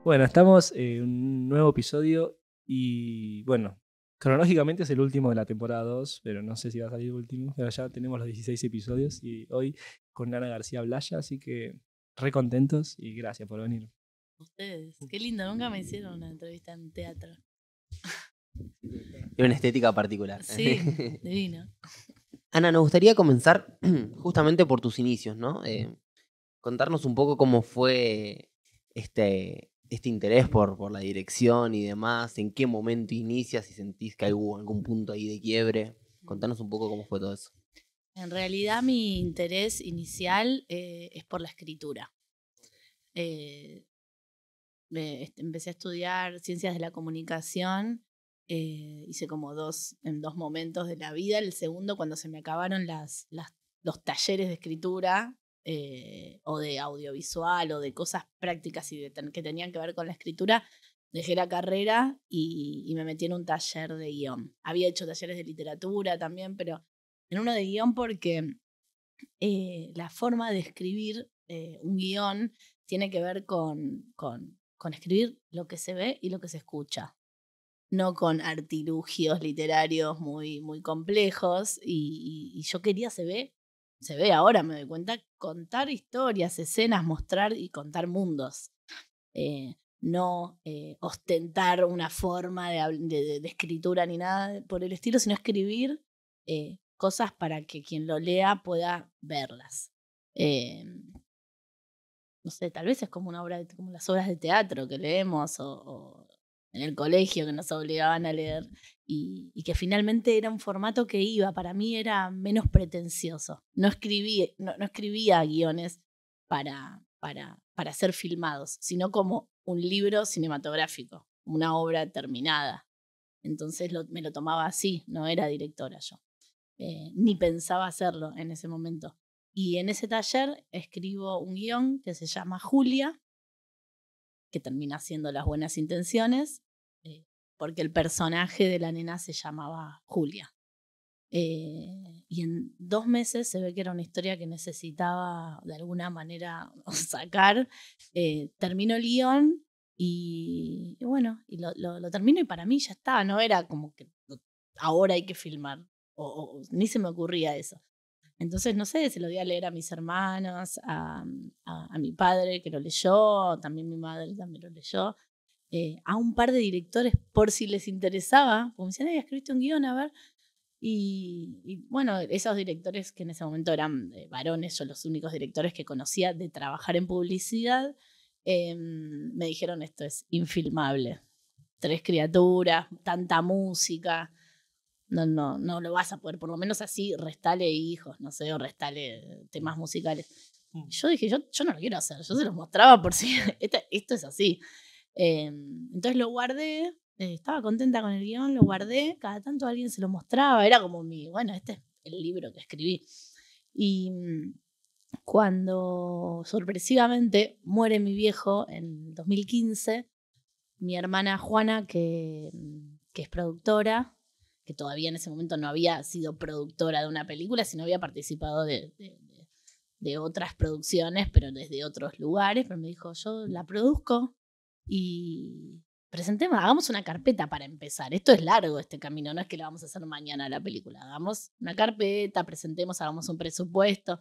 Bueno, estamos en un nuevo episodio y bueno, cronológicamente es el último de la temporada 2, pero no sé si va a salir el último, pero ya tenemos los 16 episodios y hoy con Ana García Blaya, así que re contentos y gracias por venir. Ustedes, qué lindo, nunca me hicieron una entrevista en teatro. Tiene una estética particular. Sí, divino. Ana, nos gustaría comenzar justamente por tus inicios, ¿no? Contarnos un poco cómo fue este interés por la dirección y demás, en qué momento inicias, si sentís que hubo algún punto ahí de quiebre. Contanos un poco cómo fue todo eso. En realidad mi interés inicial es por la escritura. Eh, Empecé a estudiar ciencias de la comunicación, hice como en dos momentos de la vida. El segundo cuando se me acabaron los talleres de escritura o de audiovisual o de cosas prácticas que tenían que ver con la escritura. Dejé la carrera y me metí en un taller de guión. Había hecho talleres de literatura también, pero en uno de guión porque la forma de escribir un guión tiene que ver con escribir lo que se ve y lo que se escucha, no con artilugios literarios muy complejos. Y yo quería, se ve ahora, me doy cuenta, contar historias, escenas, mostrar y contar mundos. No ostentar una forma de escritura ni nada por el estilo, sino escribir cosas para que quien lo lea pueda verlas. Eh, no sé, tal vez es como una obra, como las obras de teatro que leemos o en el colegio que nos obligaban a leer y que finalmente era un formato que para mí era menos pretencioso. No escribía guiones para ser filmados, sino como un libro cinematográfico, una obra terminada. Entonces me lo tomaba así, no era directora yo. Ni pensaba hacerlo en ese momento. Y en ese taller escribo un guión que se llama Julia, que termina siendo Las buenas intenciones, porque el personaje de la nena se llamaba Julia. Y en 2 meses se ve que era una historia que necesitaba de alguna manera sacar. Termino el guión y bueno, y lo termino y para mí ya estaba, no era como que ahora hay que filmar, o ni se me ocurría eso. Entonces, no sé, se lo di a leer a mis hermanos, a mi padre que lo leyó, también mi madre también lo leyó, a un par de directores por si les interesaba, como me decían, ay, escribiste un guión, a ver. Y bueno, esos directores que en ese momento eran varones, yo los únicos directores que conocía de trabajar en publicidad, me dijeron esto es infilmable. 3 criaturas, tanta música, no lo vas a poder, por lo menos así, restale hijos, no sé, o restale temas musicales. Yo dije, yo no lo quiero hacer, yo se los mostraba por si esto es así. Entonces lo guardé, estaba contenta con el guión, lo guardé, cada tanto alguien se lo mostraba, era como bueno, este es el libro que escribí. Y cuando sorpresivamente muere mi viejo en 2015, mi hermana Juana, que es productora, que todavía en ese momento no había sido productora de una película, sino había participado de otras producciones, pero desde otros lugares, pero me dijo, yo la produzco y presentemos, hagamos una carpeta para empezar. Esto es largo, este camino, no es que lo vamos a hacer mañana la película. Hagamos una carpeta, presentemos, hagamos un presupuesto.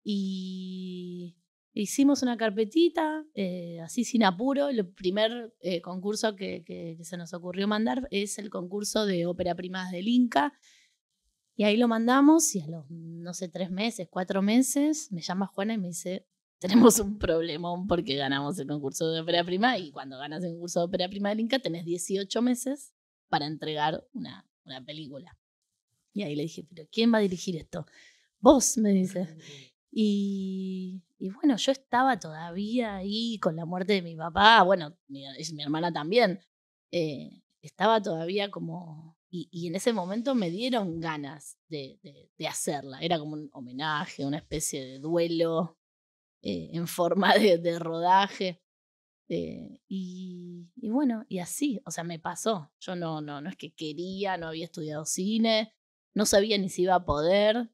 Y hicimos una carpetita, así sin apuro. El primer concurso que se nos ocurrió mandar es el concurso de ópera prima del Inca. Y ahí lo mandamos y a los, no sé, 3 meses, 4 meses, me llama Juana y me dice, tenemos un problemón porque ganamos el concurso de ópera prima y cuando ganas el concurso de ópera prima del Inca tenés 18 meses para entregar una película. Y ahí le dije, pero ¿quién va a dirigir esto? Vos, me dice. Y bueno, yo estaba todavía ahí con la muerte de mi papá, bueno, mi hermana también, estaba todavía como, y en ese momento me dieron ganas de hacerla, era como un homenaje, una especie de duelo en forma de rodaje. Y bueno, y así, o sea, me pasó. Yo no es que quería, no había estudiado cine, no sabía ni si iba a poder.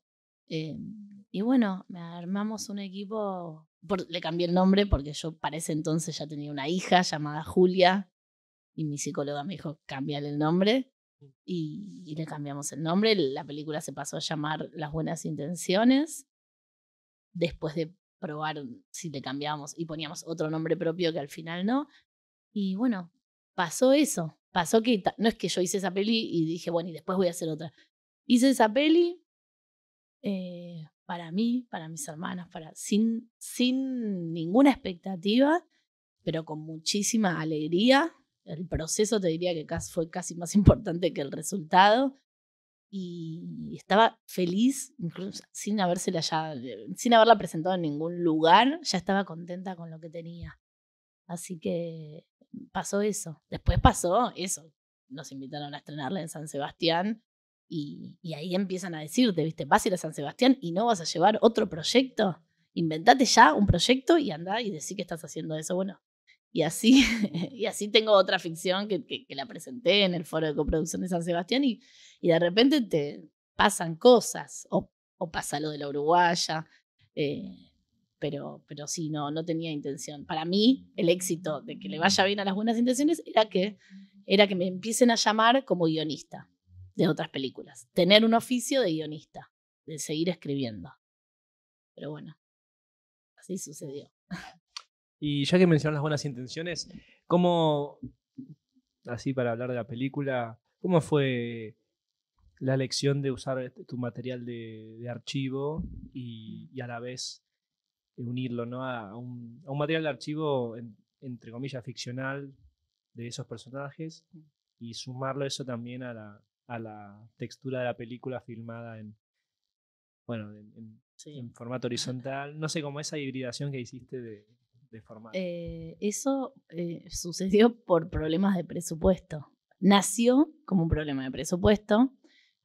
Y bueno, armamos un equipo le cambié el nombre porque yo para ese entonces ya tenía una hija llamada Julia y mi psicóloga me dijo, cámbiale el nombre y le cambiamos el nombre. La película se pasó a llamar Las Buenas Intenciones después de probar si le cambiábamos y poníamos otro nombre propio que al final no. Y bueno, pasó eso. Pasó que no es que yo hice esa peli y dije, bueno, y después voy a hacer otra. Hice esa peli para mí, para mis hermanas, sin ninguna expectativa, pero con muchísima alegría. El proceso te diría que fue casi más importante que el resultado. Y estaba feliz, incluso sin haberla presentado en ningún lugar, ya estaba contenta con lo que tenía. Así que pasó eso. Después pasó eso. Nos invitaron a estrenarla en San Sebastián y ahí empiezan a decirte, ¿viste? Vas a ir a San Sebastián y no vas a llevar otro proyecto. Inventate ya un proyecto y andá y decí que estás haciendo eso. Bueno, y así tengo otra ficción que la presenté en el foro de coproducción de San Sebastián y de repente te pasan cosas o pasa lo de la uruguaya. Pero sí, no tenía intención. Para mí, el éxito de que le vaya bien a Las Buenas Intenciones era que me empiecen a llamar como guionista de otras películas. Tener un oficio de guionista, de seguir escribiendo. Pero bueno, así sucedió. Y ya que mencionas Las Buenas Intenciones, ¿cómo, así para hablar de la película, cómo fue la elección de usar tu material de archivo y a la vez unirlo, ¿no? a un material de archivo, entre comillas, ficcional de esos personajes y sumarlo eso también a la textura de la película filmada en formato horizontal? No sé, como esa hibridación que hiciste de formato. Eso sucedió por problemas de presupuesto. Nació como un problema de presupuesto.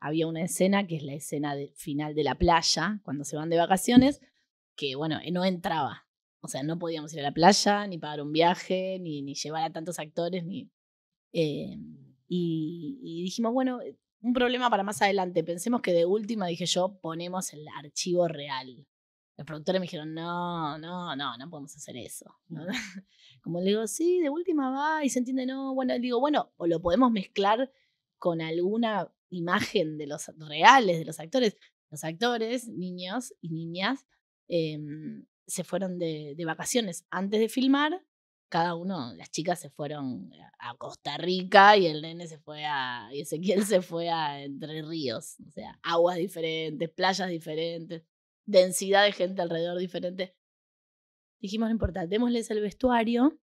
Había una escena que es la escena final de la playa, cuando se van de vacaciones, que bueno, no entraba. O sea, no podíamos ir a la playa, ni pagar un viaje, ni llevar a tantos actores, y dijimos, bueno, un problema para más adelante. Pensemos que de última, dije yo, ponemos el archivo real. Los productores me dijeron, no podemos hacer eso. Como le digo, sí, de última va, y se entiende, no. Bueno, digo, bueno, o lo podemos mezclar con alguna imagen de los reales de los actores. Los actores, niños y niñas, se fueron de vacaciones antes de filmar. Cada uno, las chicas se fueron a Costa Rica y el nene y Ezequiel se fue a Entre Ríos. O sea, aguas diferentes, playas diferentes, densidad de gente alrededor diferente. Dijimos, no importa, démosles el vestuario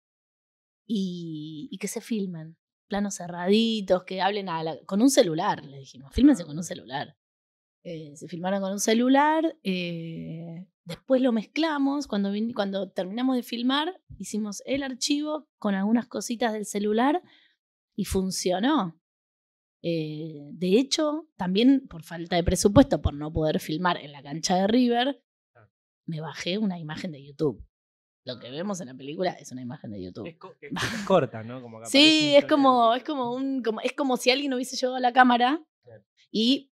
y que se filmen. Planos cerraditos, que hablen con un celular, le dijimos. Fílmense con un celular. Se filmaron con un celular. Después lo mezclamos. Cuando terminamos de filmar, hicimos el archivo con algunas cositas del celular y funcionó. De hecho, también por falta de presupuesto, por no poder filmar en la cancha de River, me bajé una imagen de YouTube. Lo que vemos en la película es una imagen de YouTube. Es corta, ¿no? Como que sí, es como si alguien hubiese llevado la cámara y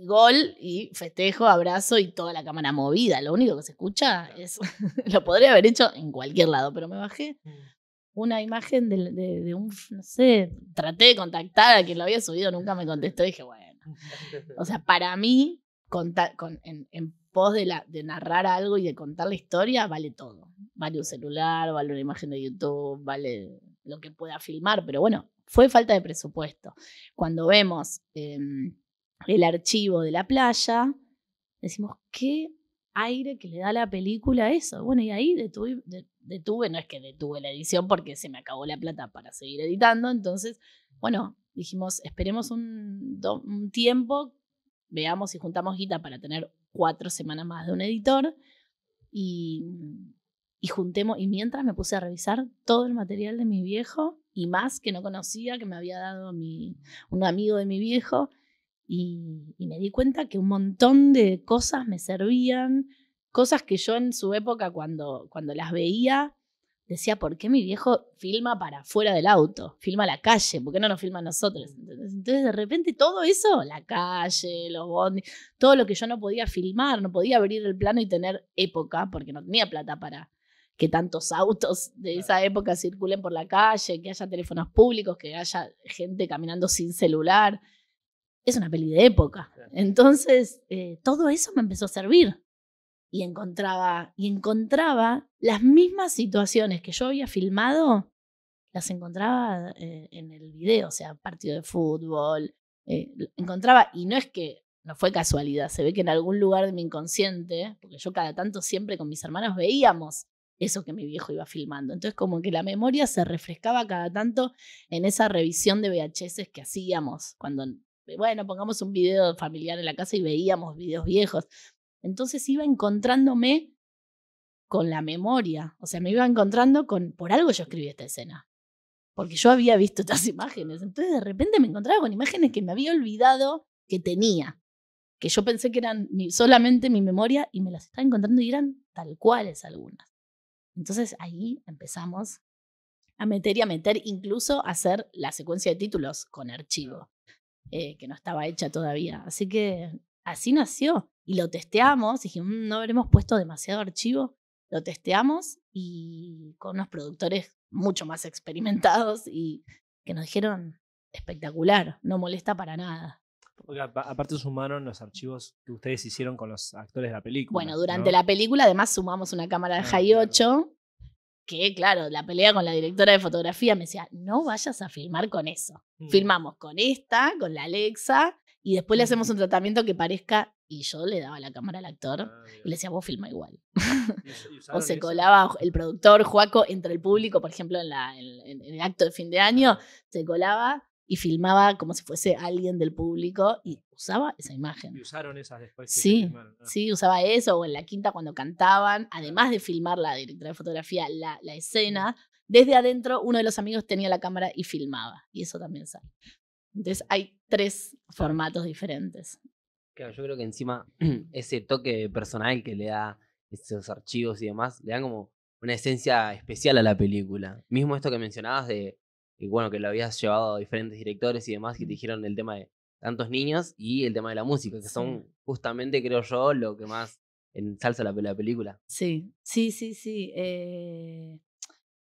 gol y festejo, abrazo y toda la cámara movida. Lo único que se escucha es... lo podría haber hecho en cualquier lado, pero me bajé una imagen de un... No sé, traté de contactar a quien lo había subido, nunca me contestó. Dije, bueno. O sea, para mí, en pos de narrar algo y de contar la historia, vale todo. Vale un celular, vale una imagen de YouTube, vale lo que pueda filmar. Pero bueno, fue falta de presupuesto. Cuando vemos... el archivo de la playa, decimos, ¿qué aire que le da la película a eso? Bueno, y ahí detuve, no es que detuve la edición porque se me acabó la plata para seguir editando, entonces, bueno, dijimos, esperemos un tiempo, veamos si juntamos guita para tener 4 semanas más de un editor, y juntemos, y mientras me puse a revisar todo el material de mi viejo, y más que no conocía, que me había dado un amigo de mi viejo, y me di cuenta que un montón de cosas me servían, cosas que yo en su época cuando las veía decía, ¿por qué mi viejo filma para afuera del auto? Filma la calle, ¿por qué no nos filma a nosotros? Entonces, de repente, todo eso, la calle, los bondis, todo lo que yo no podía filmar, no podía abrir el plano y tener época, porque no tenía plata para que tantos autos de esa época circulen por la calle, que haya teléfonos públicos, que haya gente caminando sin celular. Es una peli de época. Entonces, todo eso me empezó a servir. Y encontraba las mismas situaciones que yo había filmado, las encontraba en el video, o sea, partido de fútbol, encontraba, y no fue casualidad, se ve que en algún lugar de mi inconsciente, porque yo cada tanto siempre con mis hermanos veíamos eso que mi viejo iba filmando, entonces como que la memoria se refrescaba cada tanto en esa revisión de VHS que hacíamos, cuando, bueno, pongamos un video familiar en la casa y veíamos videos viejos. Entonces iba encontrándome con la memoria, o sea, me iba encontrando por algo yo escribí esta escena, porque yo había visto estas imágenes, entonces de repente me encontraba con imágenes que me había olvidado que tenía, que yo pensé que eran solamente mi memoria y me las estaba encontrando y eran tal cuales algunas. Entonces ahí empezamos a meter incluso a hacer la secuencia de títulos con archivo, que no estaba hecha todavía, así que así nació. Y lo testeamos, dijimos, no habremos puesto demasiado archivo. Lo testeamos y con unos productores mucho más experimentados y que nos dijeron, espectacular, no molesta para nada. Porque aparte sumaron los archivos que ustedes hicieron con los actores de la película. Bueno, durante la película además sumamos una cámara de High 8, que claro, la pelea con la directora de fotografía me decía, no vayas a filmar con eso. Filmamos con esta, con la Alexa, y después le hacemos un tratamiento que parezca, y yo le daba la cámara al actor y le decía, vos filma igual. O se colaba el productor Joaco entre el público, por ejemplo, en el acto de fin de año, se colaba y filmaba como si fuese alguien del público y usaba esa imagen. ¿Y usaron esas después? Sí, usaba eso, o en la quinta cuando cantaban, además de filmar la directora de fotografía, la escena, desde adentro uno de los amigos tenía la cámara y filmaba, y eso también sale. Entonces hay 3 formatos diferentes. Claro, yo creo que encima ese toque personal que le da esos archivos y demás, le dan como una esencia especial a la película. Mismo esto que mencionabas de bueno, que lo habías llevado a diferentes directores y demás, que te dijeron el tema de tantos niños y el tema de la música, que son justamente, creo yo, lo que más ensalza la película. Sí.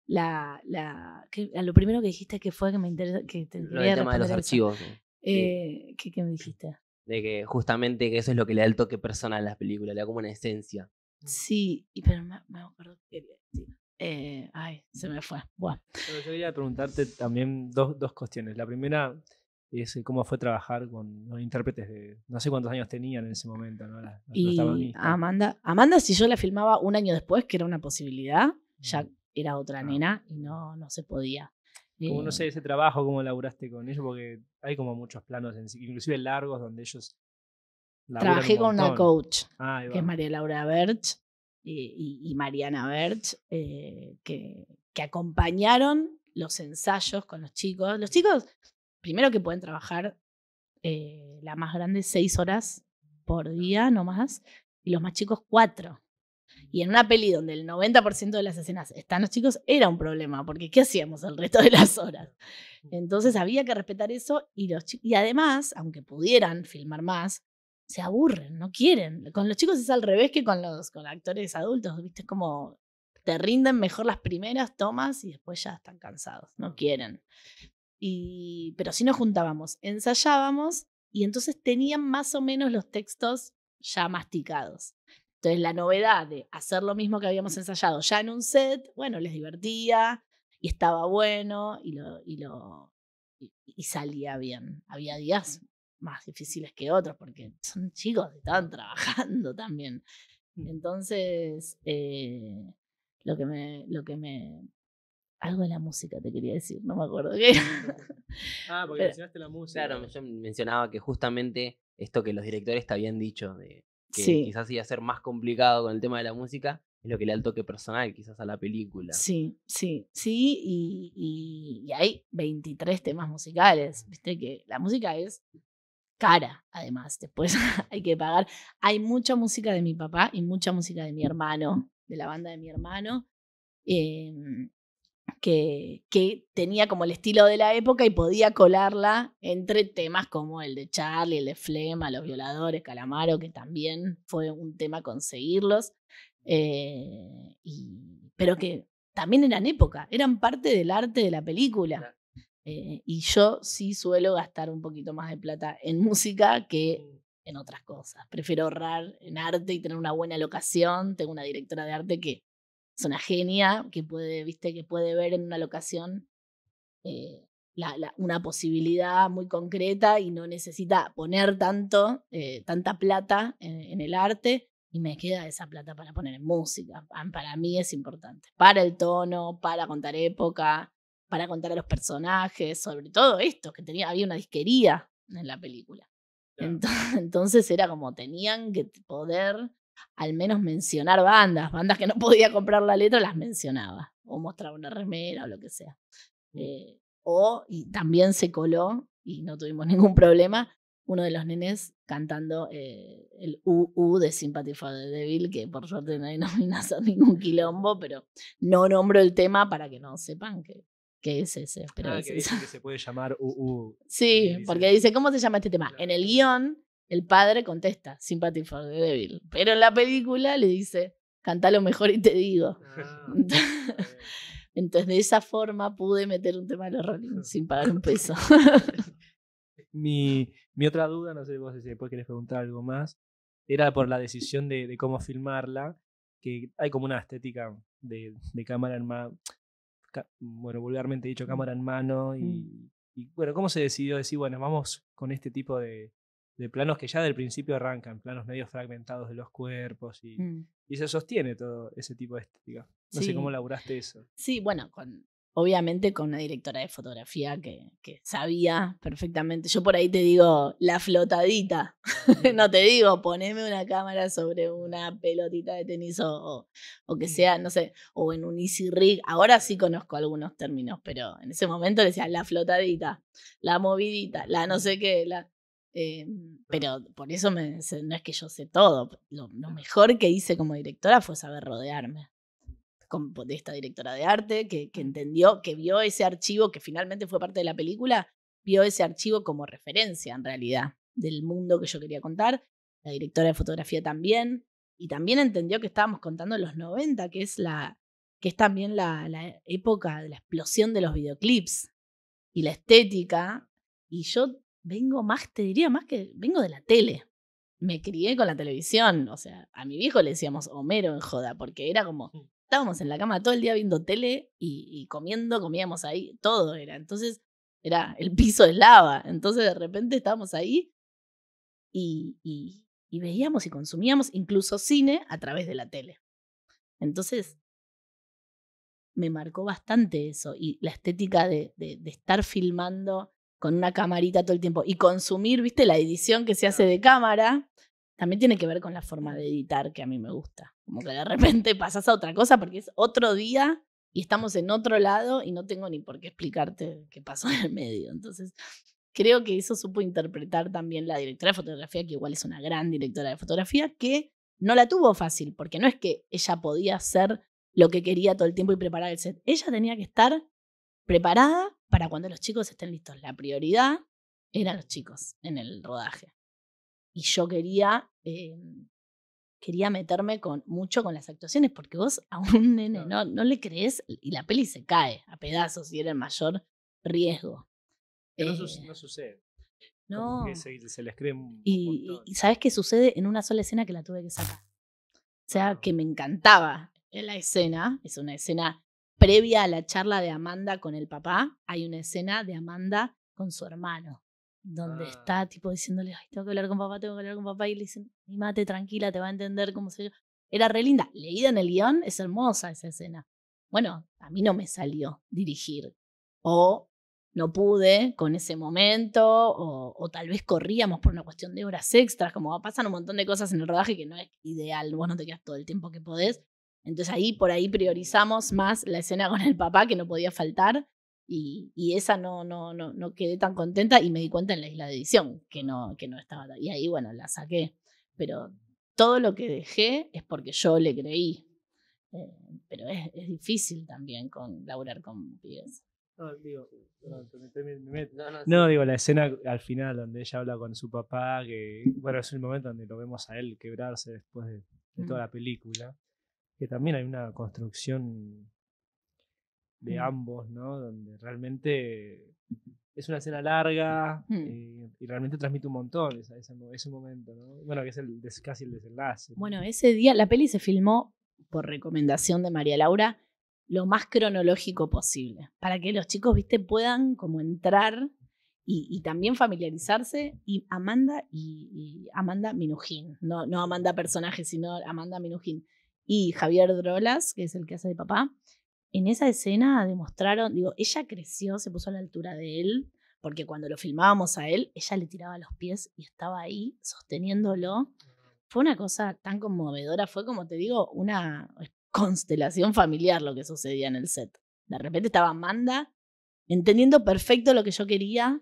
Lo primero que dijiste que fue que me interesa, que te lo del tema de los archivos. ¿Qué me dijiste? De que justamente que eso es lo que le da el toque personal a las películas, le da como una esencia. Sí, pero me acuerdo que quería decir. Se me fue. Bueno. Yo quería preguntarte también dos cuestiones. La primera es cómo fue trabajar con los intérpretes de no sé cuántos años tenían en ese momento, ¿no? Y Amanda, si yo la filmaba un año después, que era una posibilidad, ya era otra nena y no se podía. Como no sé, ese trabajo, cómo laburaste con ellos, porque hay como muchos planos, inclusive largos, donde ellos trabajé con una coach, que es María Laura Berch y Mariana Berch, que acompañaron los ensayos con los chicos. Los chicos, primero que pueden trabajar la más grande 6 horas por día, no más, y los más chicos 4. Y en una peli donde el 90% de las escenas están los chicos, era un problema, porque ¿qué hacíamos el resto de las horas? Entonces había que respetar eso y además, aunque pudieran filmar más, se aburren, no quieren. Con los chicos es al revés que con actores adultos, ¿viste? Es como te rinden mejor las primeras tomas y después ya están cansados, no quieren. Pero sí nos juntábamos, ensayábamos y entonces tenían más o menos los textos ya masticados. Entonces la novedad de hacer lo mismo que habíamos ensayado ya en un set, bueno, les divertía y estaba bueno y salía bien. Había días más difíciles que otros porque son chicos que estaban trabajando también. Entonces, algo de la música te quería decir, no me acuerdo qué. Porque mencionaste la música. Claro, yo mencionaba que justamente esto que los directores te habían dicho de que quizás iba a ser más complicado con el tema de la música, es lo que le da el toque personal quizás a la película. Sí, y hay 23 temas musicales, viste que la música es cara, además, después hay que pagar. Hay mucha música de mi papá y mucha música de mi hermano, de la banda de mi hermano, que tenía como el estilo de la época y podía colarla entre temas como el de Charlie, el de Flema, Los Violadores, Calamaro, que también fue un tema conseguirlos, pero que también eran época, eran parte del arte de la película. Y yo sí suelo gastar un poquito más de plata en música que en otras cosas. Prefiero ahorrar en arte y tener una buena locación. Tengo una directora de arte que es una genia, que puede, ¿viste? Que puede ver en una locación una posibilidad muy concreta y no necesita poner tanta plata en el arte, y me queda esa plata para poner en música. Para mí es importante. Para el tono, para contar época, para contar a los personajes, sobre todo esto, que había una disquería en la película. Claro. Entonces era como tenían que poder al menos mencionar bandas que no podía comprar la letra, las mencionaba, o mostraba una remera o lo que sea. Y también se coló, y no tuvimos ningún problema, uno de los nenes cantando el UU de Sympathy for the Devil, que por suerte no hay ningún quilombo, pero no nombro el tema para que no sepan que es ese. Pero que dicen que se puede llamar UU. Sí, porque dice, ¿cómo se llama este tema? En el guión, el padre contesta Sympathy for the Devil, pero en la película le dice, cantalo mejor y te digo. Entonces, de esa forma pude meter un tema de los Rolling sin pagar un peso. Mi otra duda, no sé vos si después querés preguntar algo más, era por la decisión de cómo filmarla, que hay como una estética de cámara en mano, bueno, vulgarmente dicho, cámara en mano, y bueno, ¿cómo se decidió decir, bueno, vamos con este tipo de planos que ya del principio arrancan, planos medio fragmentados de los cuerpos, y se sostiene todo ese tipo de estética? No sé cómo laburaste eso. Sí, bueno, obviamente con una directora de fotografía que sabía perfectamente. Yo por ahí te digo la flotadita, no te digo poneme una cámara sobre una pelotita de tenis o que sea, no sé, o en un easy rig. Ahora sí conozco algunos términos, pero en ese momento decía la flotadita, la movidita, la no sé qué, pero por eso no es que yo sé todo. Lo mejor que hice como directora fue saber rodearme de esta directora de arte que entendió, que vio ese archivo, que finalmente fue parte de la película, vio ese archivo como referencia en realidad del mundo que yo quería contar. La directora de fotografía también, y también entendió que estábamos contando los 90, que es también la época de la explosión de los videoclips y la estética, y yo vengo te diría más que vengo de la tele. Me crié con la televisión, o sea, a mi viejo le decíamos Homero en joda, porque era como, estábamos en la cama todo el día viendo tele y comíamos ahí, todo era. Entonces, el piso es lava. Entonces, de repente estábamos ahí y veíamos y consumíamos incluso cine a través de la tele. Entonces, me marcó bastante eso, y la estética de estar filmando con una camarita todo el tiempo y consumir, ¿viste? La edición que se hace de cámara también tiene que ver con la forma de editar que a mí me gusta. Como que de repente pasas a otra cosa porque es otro día y estamos en otro lado y no tengo ni por qué explicarte qué pasó en el medio. Entonces, creo que eso supo interpretar también la directora de fotografía, que igual es una gran directora de fotografía, que no la tuvo fácil, porque no es que ella podía hacer lo que quería todo el tiempo y preparar el set. Ella tenía que estar preparada para cuando los chicos estén listos. La prioridad eran los chicos en el rodaje. Y yo quería meterme mucho con las actuaciones, porque vos a un nene no le crees y la peli se cae a pedazos y era el mayor riesgo. No sucede. No. Que se les cree un montón. Y ¿sabés qué sucede? En una sola escena que la tuve que sacar. O sea, que me encantaba la escena. Es una escena previa a la charla de Amanda con el papá. Hay una escena de Amanda con su hermano, donde está tipo diciéndole, ay, tengo que hablar con papá, y le dicen, mate tranquila, te va a entender cómo se yo. Era re linda. Leída en el guión, es hermosa esa escena. Bueno, a mí no me salió dirigir. O no pude con ese momento, o tal vez corríamos por una cuestión de horas extras, como pasan un montón de cosas en el rodaje que no es ideal, vos no te quedas todo el tiempo que podés. Entonces por ahí priorizamos más la escena con el papá, que no podía faltar, y esa no quedé tan contenta, y me di cuenta en la isla de edición que no estaba, y ahí bueno, la saqué. Pero todo lo que dejé es porque yo le creí. Pero es difícil también laburar con pibes. No, digo, No, digo, la escena al final donde ella habla con su papá, que bueno, es el momento donde lo vemos a él quebrarse después de toda la película, que también hay una construcción de ambos, ¿no? Donde realmente es una escena larga y realmente transmite un montón ese momento, ¿no? Bueno, que es casi el desenlace, ¿no? Bueno, ese día la peli se filmó por recomendación de María Laura lo más cronológico posible, para que los chicos, viste, puedan como entrar y también familiarizarse. Y Amanda Minujín, no Amanda personaje, sino Amanda Minujín, y Javier Drolas, que es el que hace de papá, en esa escena demostraron, digo, ella creció, se puso a la altura de él, porque cuando lo filmábamos a él, ella le tiraba los pies y estaba ahí sosteniéndolo. Fue una cosa tan conmovedora, fue como te digo, una constelación familiar lo que sucedía en el set. De repente estaba Amanda entendiendo perfecto lo que yo quería,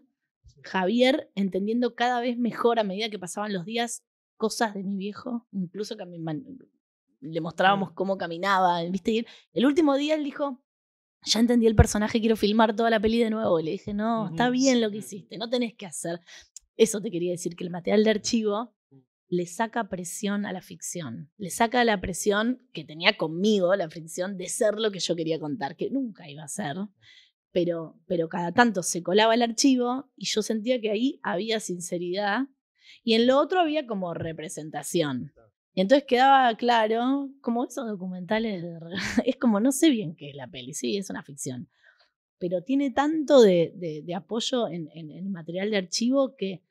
Javier entendiendo cada vez mejor a medida que pasaban los días cosas de mi viejo, incluso que le mostrábamos cómo caminaba, ¿viste? Y el último día él dijo, ya entendí el personaje, quiero filmar toda la peli de nuevo. Y le dije, no, está bien lo que hiciste, no tenés que hacer. Eso te quería decir, que el material de archivo le saca presión a la ficción. Le saca la presión que tenía conmigo, la ficción, de ser lo que yo quería contar, que nunca iba a ser. Pero cada tanto se colaba el archivo y yo sentía que ahí había sinceridad y en lo otro había como representación. Y entonces quedaba claro, como esos documentales, es como, no sé bien qué es la peli, sí, es una ficción, pero tiene tanto de apoyo en el material de archivo que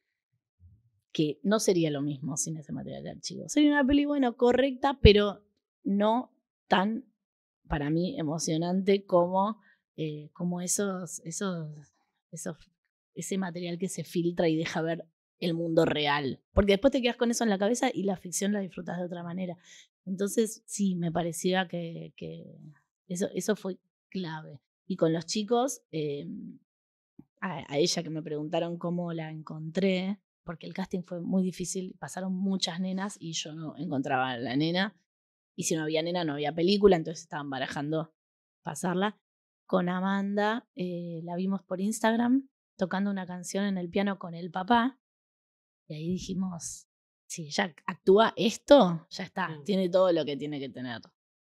no sería lo mismo sin ese material de archivo. Sería una peli, bueno, correcta, pero no tan, para mí, emocionante como ese material que se filtra y deja ver el mundo real. Porque después te quedas con eso en la cabeza y la ficción la disfrutas de otra manera. Entonces, sí, me parecía que eso fue clave. Y con los chicos, a ella que me preguntaron cómo la encontré, porque el casting fue muy difícil, pasaron muchas nenas y yo no encontraba a la nena. Y si no había nena, no había película, entonces estaban barajando pasarla. Con Amanda la vimos por Instagram tocando una canción en el piano con el papá. Y ahí dijimos, si ella actúa esto, ya está, tiene todo lo que tiene que tener.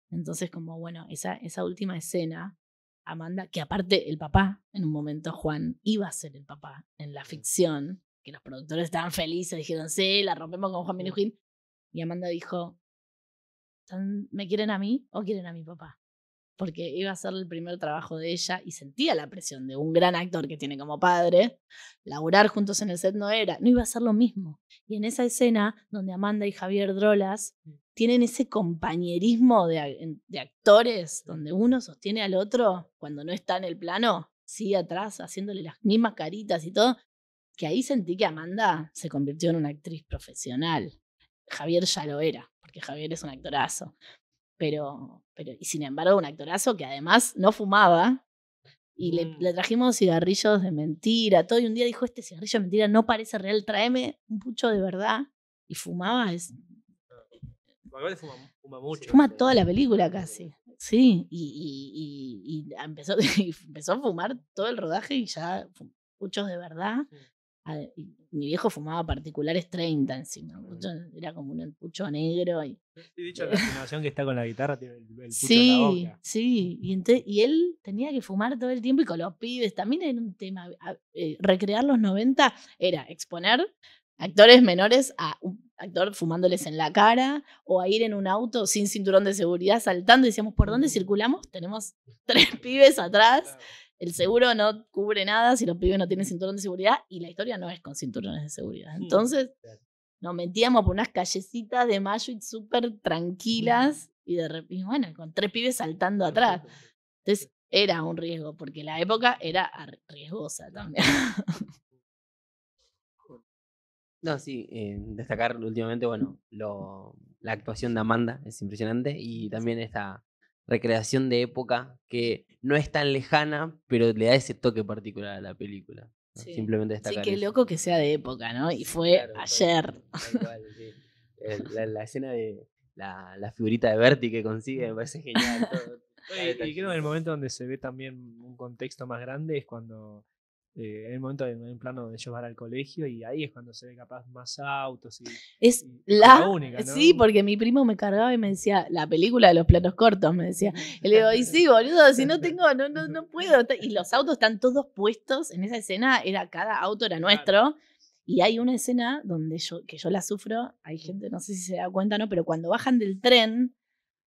Entonces, como bueno, esa última escena, Amanda, que aparte el papá, en un momento Juan iba a ser el papá en la ficción, que los productores estaban felices, dijeron, sí, la rompemos con Juan Minujín. Y Amanda dijo, ¿me quieren a mí o quieren a mi papá? Porque iba a ser el primer trabajo de ella y sentía la presión de un gran actor que tiene como padre. Laburar juntos en el set no iba a ser lo mismo. Y en esa escena donde Amanda y Javier Drolas tienen ese compañerismo de actores, donde uno sostiene al otro cuando no está en el plano, sigue atrás haciéndole las mismas caritas y todo, que ahí sentí que Amanda se convirtió en una actriz profesional. Javier ya lo era, porque Javier es un actorazo. Pero y sin embargo, un actorazo que además no fumaba. Y le trajimos cigarrillos de mentira, todo. Y un día dijo, este cigarrillo de mentira no parece real, tráeme un pucho de verdad. Y fumaba. Fuma mucho. Fuma toda la película casi. Sí, y empezó a fumar todo el rodaje y ya puchos de verdad. Y mi viejo fumaba particulares 30 encima. Era como un pucho negro. Y dicho la afinación que está con la guitarra, tiene el pucho sí, en la boca. Sí. Y él tenía que fumar todo el tiempo y con los pibes. También era un tema. Recrear los 90 era exponer actores menores a un actor fumándoles en la cara o a ir en un auto sin cinturón de seguridad saltando. Y decíamos, ¿por dónde circulamos? Tenemos 3 pibes atrás. El seguro no cubre nada si los pibes no tienen cinturón de seguridad y la historia no es con cinturones de seguridad. Entonces nos metíamos por unas callecitas de Mayo súper tranquilas y bueno, con 3 pibes saltando atrás. Entonces era un riesgo, porque la época era riesgosa también. No, sí, destacar últimamente, bueno, la actuación de Amanda es impresionante y también esta recreación de época que no es tan lejana, pero le da ese toque particular a la película, ¿no? Sí. Simplemente destacar Sí, qué eso. loco que sea de época, ¿no? Y fue claro, ayer. Tal cual, sí. La escena de la figurita de Bertie que consigue, me parece genial. Y creo que el momento donde se ve también un contexto más grande es cuando en el momento en plano donde ellos van al colegio y ahí es cuando se ve capaz más autos Es y la única, ¿no? Sí, porque mi primo me cargaba y me decía, la película de los planos cortos, me decía. Y le digo, y sí, boludo, si no tengo, no puedo. Y los autos están todos puestos. En esa escena cada auto era nuestro. Y hay una escena donde que yo la sufro, hay gente, no sé si se da cuenta o no, pero cuando bajan del tren,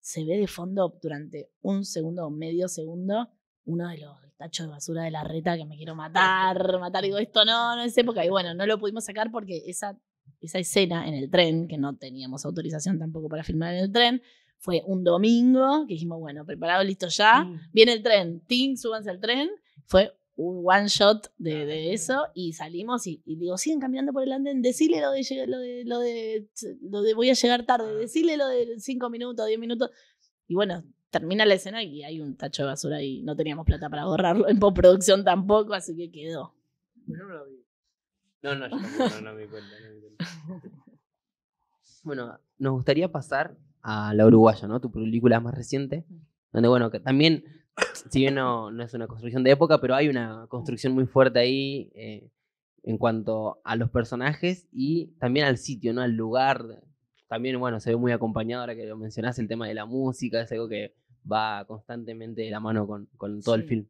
se ve de fondo durante un segundo o medio segundo uno de los tachos de basura de la reta que me quiero matar. Digo, esto no es época. Y bueno, no lo pudimos sacar porque esa escena en el tren, que no teníamos autorización tampoco para filmar en el tren, fue un domingo que dijimos, bueno, preparado, listo ya, viene el tren, súbanse al tren. Fue un one shot de eso y salimos y digo, siguen caminando por el andén, decile lo de voy a llegar tarde, decile lo de 5 minutos, 10 minutos. Y bueno, termina la escena y hay un tacho de basura y no teníamos plata para borrarlo, en postproducción tampoco, así que quedó. No lo vi. No, yo tampoco, no me cuenta. Bueno, nos gustaría pasar a La Uruguaya, ¿no? Tu película más reciente, donde, bueno, que también, si bien no es una construcción de época, pero hay una construcción muy fuerte ahí en cuanto a los personajes y también al sitio, ¿no? Al lugar. También, bueno, se ve muy acompañado, ahora que lo mencionás, el tema de la música, es algo que va constantemente de la mano con todo el film.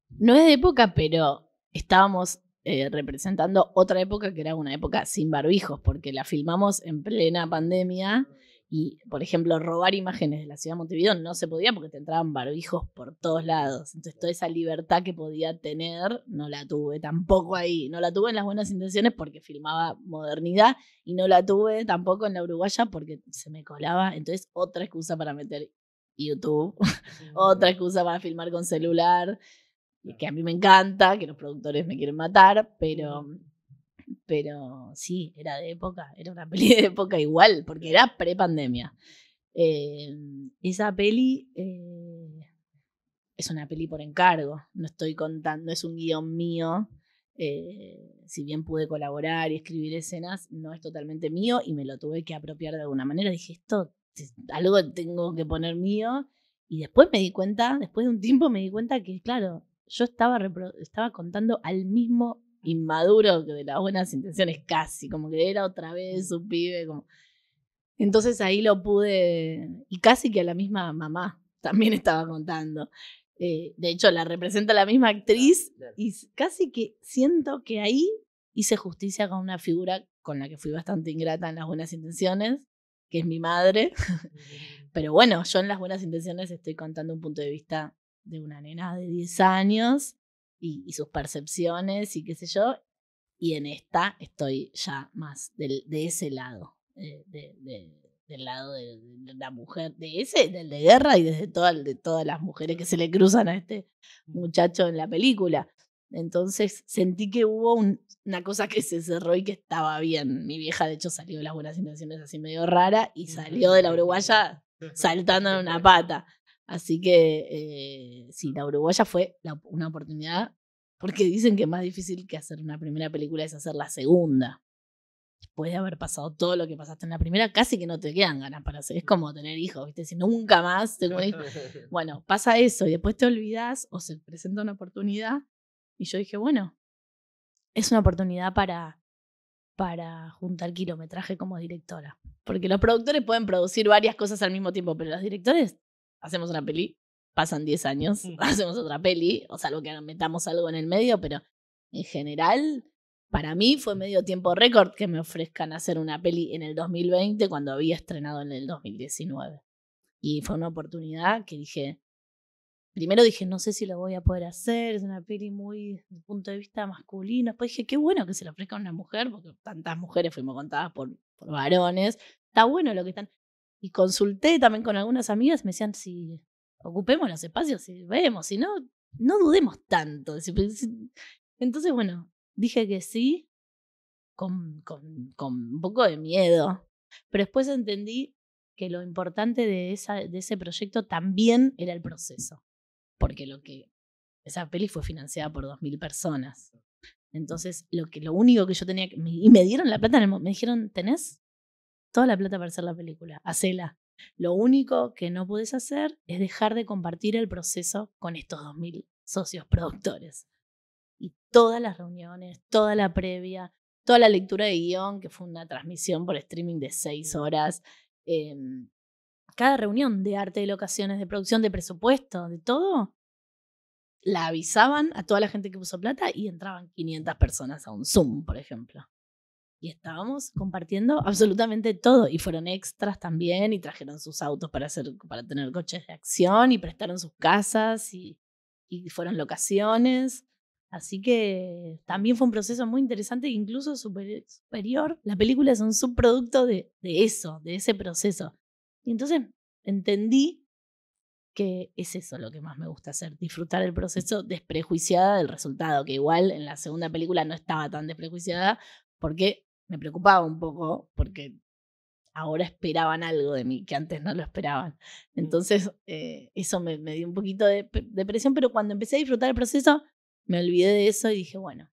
No es de época, pero estábamos representando otra época que era una época sin barbijos, porque la filmamos en plena pandemia y, por ejemplo, robar imágenes de la ciudad de Montevideo no se podía porque te entraban barbijos por todos lados. Entonces, toda esa libertad que podía tener no la tuve tampoco ahí. No la tuve en Las Buenas Intenciones porque filmaba modernidad y no la tuve tampoco en La Uruguaya porque se me colaba. Entonces, otra excusa para meter YouTube, otra excusa para filmar con celular, que a mí me encanta, que los productores me quieren matar, pero sí, era de época, era una peli de época igual, porque era pre-pandemia. Esa peli es una peli por encargo, no estoy contando, es un guión mío. Si bien pude colaborar y escribir escenas, no es totalmente mío y me lo tuve que apropiar de alguna manera. Dije, algo tengo que poner mío. Y después me di cuenta, después de un tiempo me di cuenta que, claro, yo estaba contando al mismo inmaduro que de Las Buenas Intenciones, casi, como que era otra vez un pibe. Entonces ahí lo pude, y casi que a la misma mamá también estaba contando. De hecho, la representa la misma actriz y casi que siento que ahí hice justicia con una figura con la que fui bastante ingrata en Las Buenas Intenciones, que es mi madre. Pero bueno, yo en Las Buenas Intenciones estoy contando un punto de vista de una nena de 10 años y sus percepciones y qué sé yo. Y en esta estoy ya más de ese lado, del lado de la mujer, del de guerra y de todas las mujeres que se le cruzan a este muchacho en la película. Entonces sentí que hubo una cosa que se cerró y que estaba bien. Mi vieja, de hecho, salió de Las Buenas Intenciones así medio rara y salió de La Uruguaya saltando en una pata. Así que sí, La Uruguaya fue una oportunidad, porque dicen que más difícil que hacer una primera película es hacer la segunda. Después de haber pasado todo lo que pasaste en la primera, casi que no te quedan ganas para hacer. Es como tener hijos, ¿viste? Si nunca más tengo un hijo. Bueno, pasa eso y después te olvidas o se presenta una oportunidad. Y yo dije, bueno, es una oportunidad para juntar kilometraje como directora. Porque los productores pueden producir varias cosas al mismo tiempo, pero los directores hacemos una peli, pasan 10 años, hacemos otra peli, o salvo que metamos algo en el medio, pero en general, para mí fue medio tiempo récord que me ofrezcan hacer una peli en el 2020 cuando había estrenado en el 2019. Y fue una oportunidad que primero dije, no sé si lo voy a poder hacer, es una peli muy desde el punto de vista masculino. Después dije, qué bueno que se lo ofrezca a una mujer, porque tantas mujeres fuimos contadas por varones. Está bueno lo que están. Y consulté también con algunas amigas y me decían, si ocupemos los espacios y vemos, si no, no dudemos tanto. Entonces, bueno, dije que sí, con un poco de miedo. Pero después entendí que lo importante de ese proyecto también era el proceso. Porque esa peli fue financiada por 2.000 personas. Entonces, lo único que yo tenía y me dieron la plata, me dijeron, ¿tenés toda la plata para hacer la película, hacela. Lo único que no podés hacer es dejar de compartir el proceso con estos 2000 socios productores. Y todas las reuniones, toda la previa, toda la lectura de guión, que fue una transmisión por streaming de 6 horas, cada reunión de arte, de locaciones, de producción, de presupuesto, de todo, la avisaban a toda la gente que puso plata y entraban 500 personas a un Zoom, por ejemplo. Y estábamos compartiendo absolutamente todo. Y fueron extras también y trajeron sus autos para tener coches de acción y prestaron sus casas y fueron locaciones. Así que también fue un proceso muy interesante e incluso superior. La película es un subproducto de eso, de ese proceso. Y entonces entendí que es eso lo que más me gusta hacer, disfrutar el proceso desprejuiciada del resultado, que igual en la segunda película no estaba tan desprejuiciada porque me preocupaba un poco, porque ahora esperaban algo de mí que antes no lo esperaban. Entonces eso me dio un poquito de presión, pero cuando empecé a disfrutar el proceso me olvidé de eso y dije, bueno,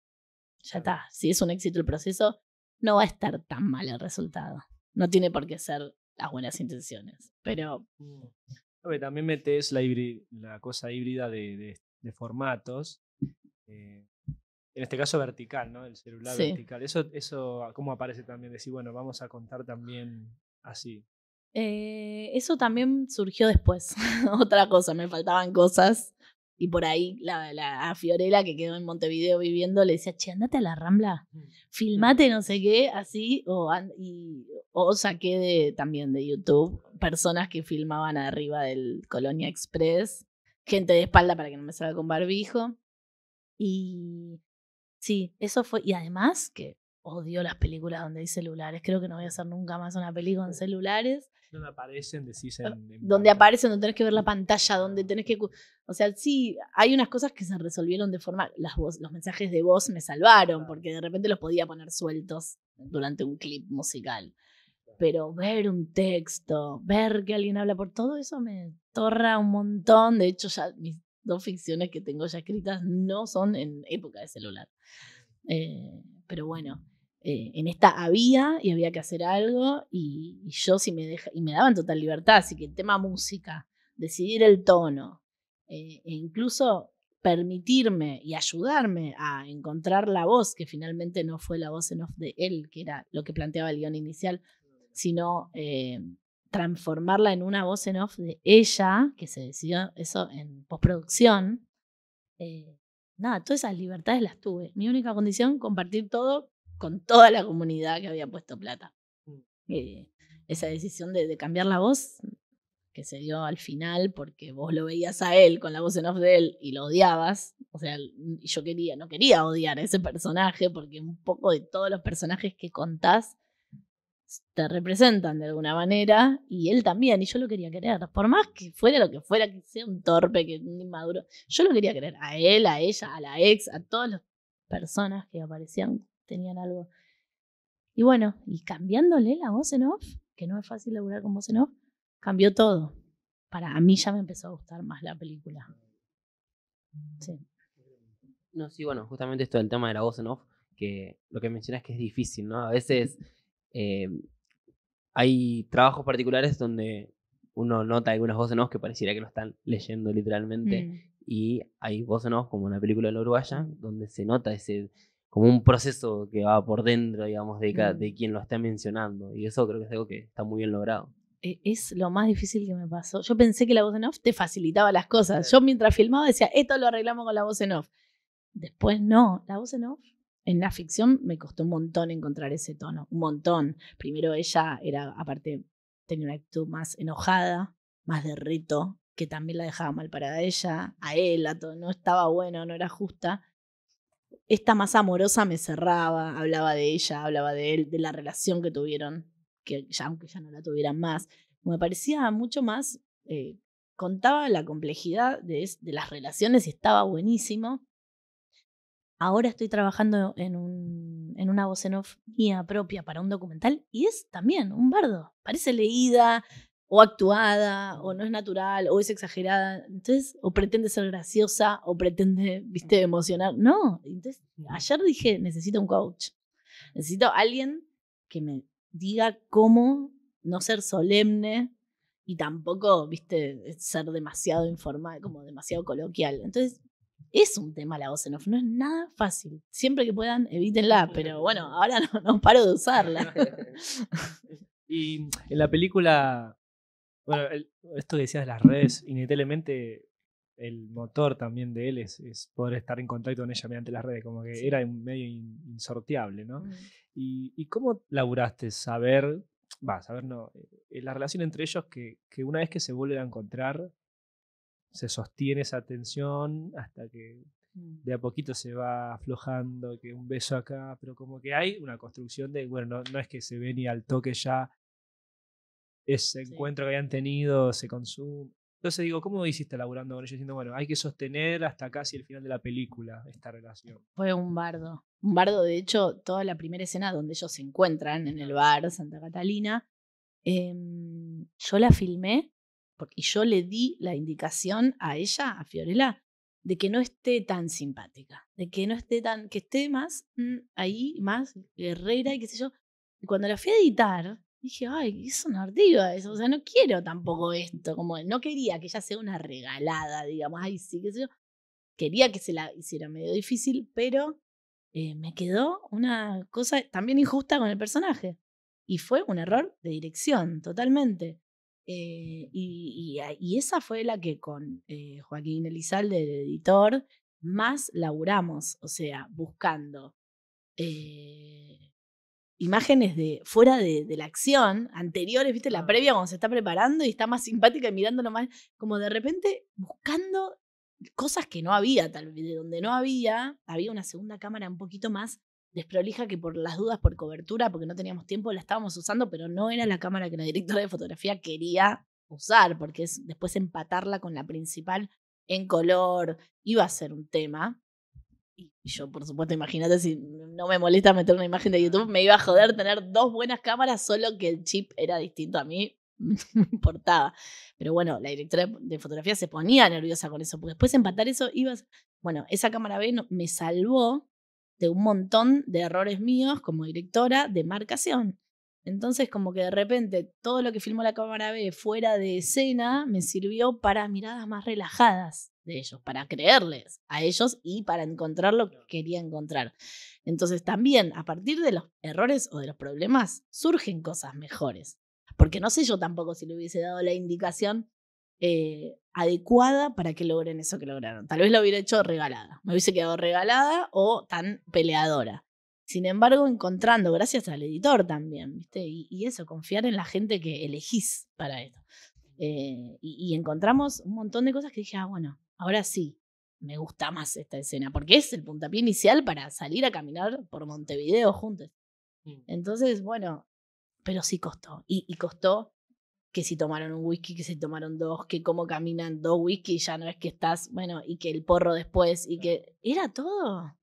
ya está, si es un éxito el proceso, no va a estar tan mal el resultado. No tiene por qué ser las buenas intenciones, pero... También metes la cosa híbrida de formatos, en este caso vertical, ¿no? El celular vertical. Eso ¿cómo aparece también? Decir, bueno, vamos a contar también así. Eso también surgió después. Otra cosa, me faltaban cosas. Y por ahí a Fiorella, que quedó en Montevideo viviendo, le decía, che, andate a la Rambla, filmate no sé qué, así. O saqué también de YouTube personas que filmaban arriba del Colonia Express, gente de espalda para que no me salga con barbijo. Y sí, eso fue. Y además que odio las películas donde hay celulares. Creo que no voy a hacer nunca más una película con celulares. Donde aparecen, decís donde aparecen, donde tenés que ver la pantalla, donde tenés que... O sea, sí, hay unas cosas que se resolvieron de forma... Los mensajes de voz me salvaron, porque de repente los podía poner sueltos durante un clip musical. Pero ver un texto, ver que alguien habla por todo eso me torra un montón. De hecho, ya mis 2 ficciones que tengo ya escritas no son en época de celular. Pero bueno... en esta había que hacer algo y yo y me daban total libertad, así que el tema música, decidir el tono, e incluso permitirme y ayudarme a encontrar la voz, que finalmente no fue la voz en off de él, que era lo que planteaba el guión inicial, sino transformarla en una voz en off de ella, que se decidió eso en postproducción. Nada, todas esas libertades las tuve. Mi única condición, compartir todo con toda la comunidad que había puesto plata. Esa decisión de cambiar la voz, que se dio al final porque vos lo veías a él con la voz en off de él y lo odiabas. O sea, yo no quería odiar a ese personaje porque un poco de todos los personajes que contás te representan de alguna manera y él también, y yo lo quería querer. Por más que fuera lo que fuera, que sea un torpe, que un inmaduro, yo lo quería querer. A él, a ella, a la ex, a todas las personas que aparecían tenían algo. Y bueno, y cambiándole la voz en off, que no es fácil laburar con voz en off, cambió todo. A mí ya me empezó a gustar más la película. Sí. No, sí, bueno, justamente esto del tema de la voz en off, que lo que mencionas es que es difícil, ¿no? A veces hay trabajos particulares donde uno nota algunas voces en off que pareciera que lo están leyendo literalmente, y hay voces en off como en la película de la Uruguaya, donde se nota ese... como un proceso que va por dentro, digamos, de quien lo está mencionando. Y eso creo que es algo que está muy bien logrado. Es lo más difícil que me pasó. Yo pensé que la voz en off te facilitaba las cosas. Yo mientras filmaba decía, esto lo arreglamos con la voz en off. Después no, la voz en off. En la ficción me costó un montón encontrar ese tono, un montón. Primero ella aparte, tenía una actitud más enojada, más de reto, que también la dejaba mal parada ella, a él, no estaba bueno, no era justa. Esta más amorosa me cerraba, hablaba de ella, hablaba de él, de la relación que tuvieron, que ya, aunque ya no la tuvieran más. Me parecía mucho más, contaba la complejidad de las relaciones y estaba buenísimo. Ahora estoy trabajando en una voz en off mía propia para un documental y es también un bardo. Parece leída o actuada o no es natural o es exagerada. Entonces, o pretende ser graciosa o pretende, viste, emocionar. No. Entonces, ayer dije, necesito un coach. Necesito alguien que me diga cómo no ser solemne y tampoco, viste, ser demasiado informal, como demasiado coloquial. Entonces, es un tema la voz en off, no es nada fácil. Siempre que puedan, evítenla, pero bueno, ahora no paro de usarla. Y en la película, bueno, esto que decías de las redes, inevitablemente el motor también de él es poder estar en contacto con ella mediante las redes, como que Sí. era medio insorteable, ¿no? ¿Y cómo laburaste saber no, la relación entre ellos que una vez que se vuelven a encontrar, se sostiene esa tensión hasta que de a poquito se va aflojando, que un beso acá, pero como que hay una construcción de, bueno, no es que se ven y al toque ya ese encuentro que habían tenido se consume. Entonces digo, ¿cómo hiciste laburando con ellos? Diciendo, bueno, hay que sostener hasta casi el final de la película esta relación. Fue un bardo. Un bardo, de hecho, toda la primera escena donde ellos se encuentran en el bar Santa Catalina, yo la filmé y yo le di la indicación a ella, a Fiorella, de que no esté tan simpática, de que no esté tan, que esté más ahí, más guerrera y qué sé yo. Y cuando la fui a editar, dije, ay, es una ortiga eso, o sea, no quiero tampoco esto, como no quería que ella sea una regalada, digamos, ay, sí, qué sé yo. Quería que se la hiciera medio difícil, pero me quedó una cosa también injusta con el personaje. Y fue un error de dirección, totalmente. Y esa fue la que con Joaquín Elizalde, el editor, más laburamos, o sea, buscando imágenes de fuera de la acción, anteriores, viste, la previa cuando se está preparando y está más simpática y mirándolo más, como de repente buscando cosas que no había, tal vez, de donde no había una segunda cámara un poquito más desprolija que por las dudas por cobertura, porque no teníamos tiempo, la estábamos usando, pero no era la cámara que la directora de fotografía quería usar, porque después empatarla con la principal en color iba a ser un tema. Y yo, por supuesto, imagínate, si no me molesta meter una imagen de YouTube, me iba a joder tener 2 buenas cámaras, solo que el chip era distinto a mí, no me importaba. Pero bueno, la directora de fotografía se ponía nerviosa con eso, porque después empatar eso bueno, esa cámara B me salvó de un montón de errores míos como directora de marcación. Entonces, como que de repente todo lo que filmó la cámara B fuera de escena me sirvió para miradas más relajadas de ellos, para creerles a ellos y para encontrar lo que quería encontrar. Entonces, también a partir de los errores o de los problemas surgen cosas mejores. Porque no sé yo tampoco si le hubiese dado la indicación adecuada para que logren eso que lograron. Tal vez lo hubiera hecho regalada. Me hubiese quedado regalada o tan peleadora. Sin embargo, encontrando, gracias al editor también, ¿viste? Y eso, confiar en la gente que elegís para esto. Y encontramos un montón de cosas que dije, bueno, ahora sí, me gusta más esta escena, porque es el puntapié inicial para salir a caminar por Montevideo juntos. Entonces, bueno, pero sí costó. Y costó que si tomaron un whisky, que si tomaron 2, que cómo caminan 2 whisky, ya no es que estás, bueno, y que el porro después, y que era todo.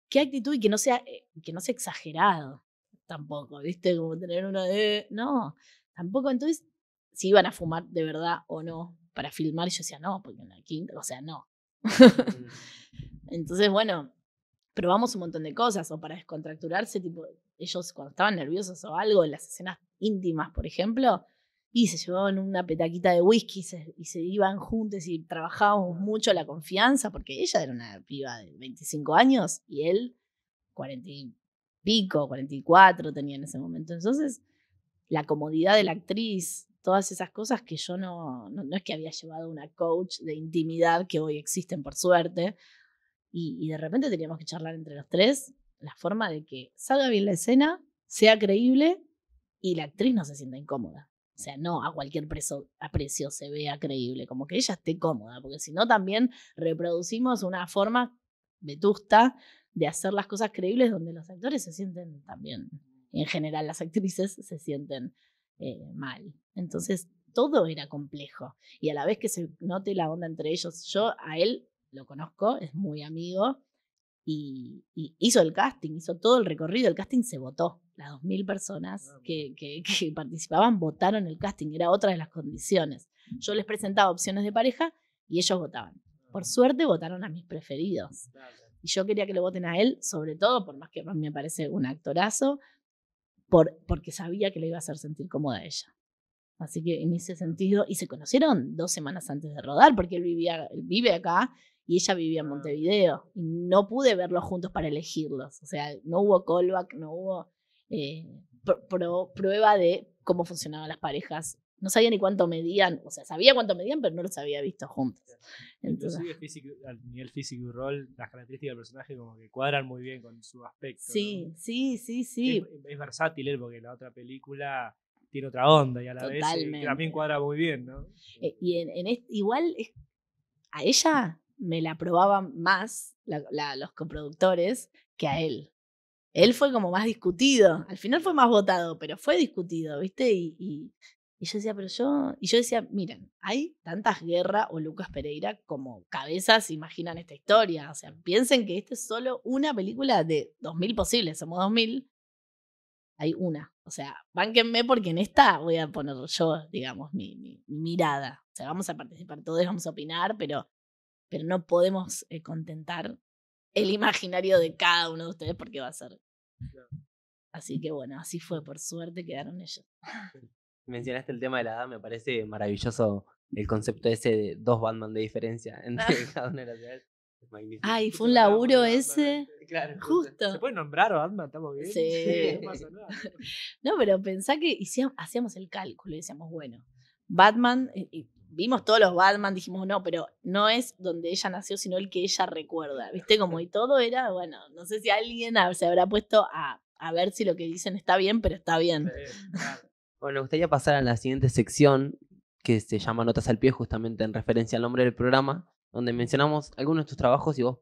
Qué actitud y que no sea exagerado tampoco, ¿viste? Como tener uno de, no, tampoco. Entonces, si iban a fumar de verdad o no para filmar, yo decía, no, porque en la quinta, o sea, no. Entonces, bueno, probamos un montón de cosas, o para descontracturarse, tipo, ellos cuando estaban nerviosos o algo, en las escenas íntimas, por ejemplo, y se llevaban una petaquita de whisky y se iban juntos y trabajábamos mucho la confianza, porque ella era una piba de 25 años y él 40 y pico, 44 tenía en ese momento. Entonces, la comodidad de la actriz, todas esas cosas que yo no es que había llevado una coach de intimidad que hoy existen por suerte, y de repente teníamos que charlar entre los tres la forma de que salga bien la escena, sea creíble y la actriz no se sienta incómoda. O sea, no a cualquier precio se vea creíble, como que ella esté cómoda, porque si no también reproducimos una forma vetusta de hacer las cosas creíbles donde los actores se sienten también, en general las actrices se sienten mal. Entonces todo era complejo y a la vez que se note la onda entre ellos, yo a él lo conozco, es muy amigo y hizo el casting, hizo todo el recorrido, el casting se votó. Las 2.000 personas que participaban votaron el casting, era otra de las condiciones. Yo les presentaba opciones de pareja y ellos votaban. Por suerte votaron a mis preferidos. Y yo quería que lo voten a él, sobre todo, por más que me parece un actorazo, porque sabía que le iba a hacer sentir cómoda a ella. Así que en ese sentido, y se conocieron 2 semanas antes de rodar, porque él vive acá y ella vivía en Montevideo. Y no pude verlos juntos para elegirlos. O sea, no hubo callback, no hubo prueba de cómo funcionaban las parejas. No sabía ni cuánto medían, o sea, sabía cuánto medían, pero no los había visto juntos. Entonces, inclusive al nivel físico y rol, las características del personaje como que cuadran muy bien con su aspecto. Sí, ¿no? sí. Es versátil él, porque la otra película tiene otra onda y a la Totalmente. vez también cuadra muy bien, ¿no? Y igual a ella me la aprobaban más los coproductores que a él. Él fue como más discutido. Al final fue más votado, pero fue discutido, ¿viste? Y yo decía, yo decía, miren, hay tantas guerras o Lucas Pereira como cabezas imaginan esta historia. O sea, piensen que esta es solo una película de 2000 posibles, somos 2000. Hay una. O sea, bánquenme porque en esta voy a poner yo, digamos, mi mirada. O sea, vamos a participar todos, vamos a opinar, pero no podemos contentar el imaginario de cada uno de ustedes porque va a ser. Así que bueno, así fue, por suerte quedaron ellos. Mencionaste el tema de la edad, me parece maravilloso el concepto ese de 2 Batman de diferencia entre cada una de las edades. Es magnífico. Ay, fue un laburo ese. Claro, Justo. ¿Se puede nombrar a Batman? ¿Estamos bien? Sí. No pasa nada. No, pero pensá que hacíamos el cálculo y decíamos, bueno, Batman, vimos todos los Batman, dijimos, no, pero no es donde ella nació, sino el que ella recuerda, ¿viste? Como y todo era, bueno, no sé si alguien se habrá puesto a ver si lo que dicen está bien, pero está bien. Claro. Bueno, me gustaría pasar a la siguiente sección que se llama Notas al Pie, justamente en referencia al nombre del programa, donde mencionamos algunos de tus trabajos y vos